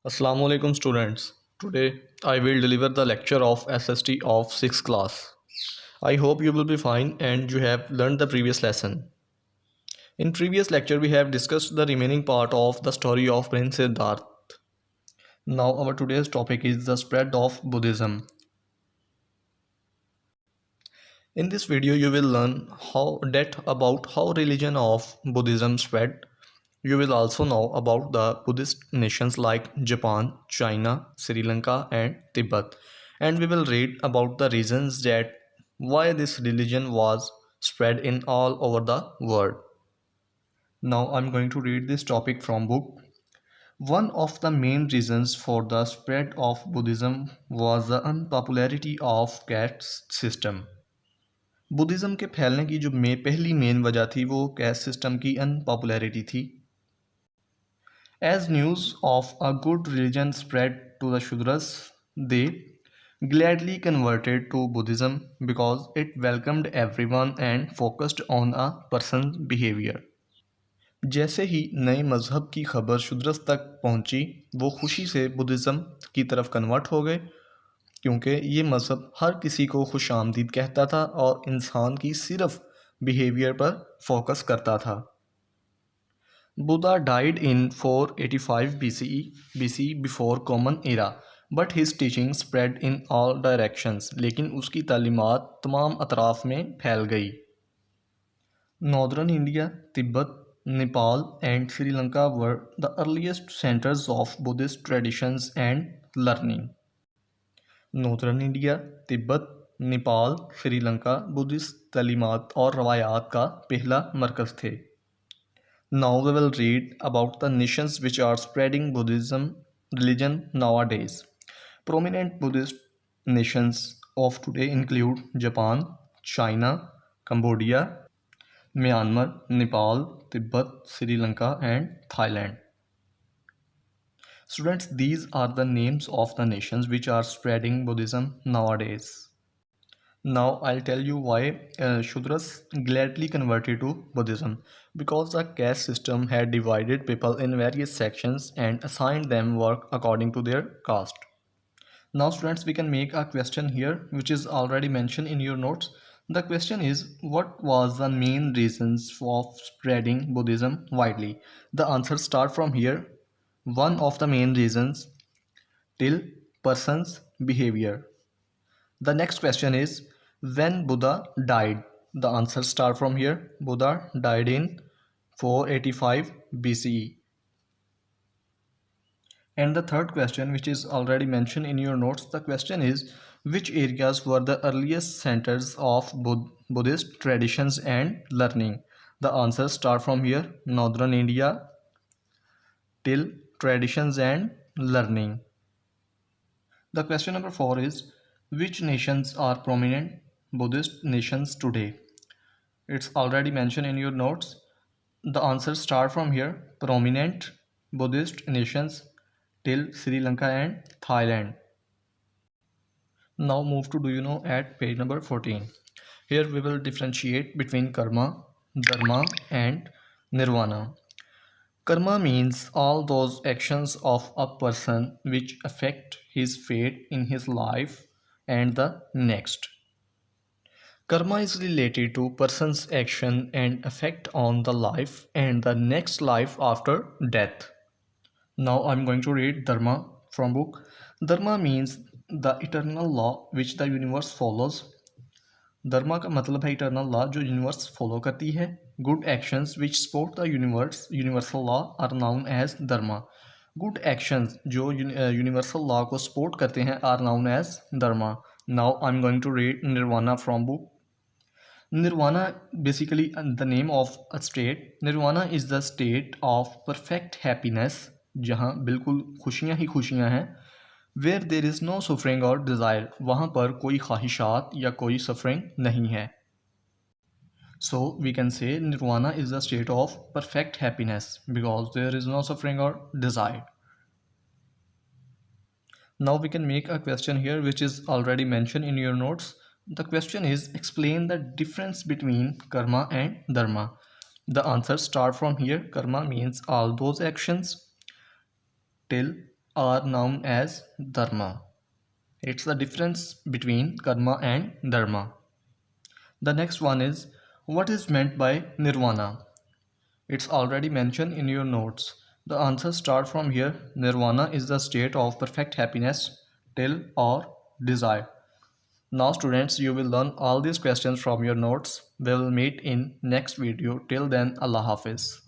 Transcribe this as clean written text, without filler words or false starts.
Assalamu alaikum students. Today I will deliver the lecture of SST of 6th class. I hope you will be fine and you have learned the previous lesson. In previous lecture we have discussed the remaining part of the story of Prince Siddharth. Now our today's topic is the spread of Buddhism. In this video you will learn how religion of Buddhism spread. You will also know about the Buddhist nations like Japan, China, Sri Lanka and Tibet. And we will read about the reasons that why this religion was spread in all over the world. Now I'm going to read this topic from book. One of the main reasons for the spread of Buddhism was the unpopularity of caste system. Buddhism के फैलने की जो पहली main वजह थी वो cast system की अनपॉपुलैरिटी थी. As news of a good religion spread to the Shudras, they gladly converted to Buddhism because it welcomed everyone and focused on a person's behavior. जैसे ही नए मज़हब की खबर शूद्रस तक पहुंची, वो खुशी से बुद्धिज़्म की तरफ कन्वर्ट हो गए क्योंकि ये मज़हब हर किसी को खुश आमदीद कहता था और इंसान की सिर्फ बिहेवियर पर फोकस करता था. Buddha died in 485 BCE before Common Era, but his teachings spread in all directions. लेकिन उसकी तालीमात तमाम अतराफ में फैल गई. Northern India, Tibet, Nepal and Sri Lanka were the earliest centers of Buddhist traditions and learning. Northern India, Tibet, Nepal, Sri Lanka Buddhist तालीमात और रवायात का पहला मरकज़ थे. Now we will read about the nations which are spreading Buddhism religion nowadays. Prominent Buddhist nations of today include Japan, China, Cambodia, Myanmar, Nepal, Tibet, Sri Lanka and Thailand. Students, these are the names of the nations which are spreading Buddhism nowadays. Now I'll tell you why Shudras gladly converted to Buddhism. Because the caste system had divided people in various sections and assigned them work according to their caste. Now students, we can make a question here which is already mentioned in your notes. The question is, what was the main reasons for spreading Buddhism widely? The answers start from here. One of the main reasons till person's behavior. The next question is, when Buddha died? The answers start from here. Buddha died in 485 BCE. And the third question, which is already mentioned in your notes, the question is, which areas were the earliest centers of Buddhist traditions and learning? The answers start from here. Northern India till traditions and learning. The question number 4 is, which nations are prominent Buddhist nations today? It's already mentioned in your notes. The answers start from here. Prominent Buddhist nations till Sri Lanka and Thailand. Now move to do you know at page number 14. Here we will differentiate between karma, dharma and nirvana. Karma means all those actions of a person which affect his fate in his life and the next. Karma is related to person's action and effect on the life and the next life after death. Now I'm going to read Dharma from book. Dharma means the eternal law which the universe follows. धर्मा का मतलब है eternal law जो universe follow करती है. Good actions which support the universal law are known as dharma. Good actions जो universal law को support करते हैं are known as dharma. Now I am going to read nirvana from book. Nirvana basically the name of a state. Nirvana is the state of perfect happiness जहाँ बिल्कुल खुशियाँ ही खुशियाँ हैं. Where there is no suffering और डिज़ायर, वहाँ पर कोई ख्वाहिशात या कोई सफरिंग नहीं है. सो we can say nirvana is the state of perfect happiness because there is no suffering और desire. Now we can make a question here which is already mentioned in your notes. The question is, explain the difference between karma and dharma. The answers start from here. Karma means all those actions till are known as dharma. It's the difference between karma and dharma. The next one is, what is meant by nirvana? It's already mentioned in your notes. The answers start from here. Nirvana is the state of perfect happiness till or desire. Now students, you will learn all these questions from your notes. We will meet in next video. Till then, Allah Hafiz.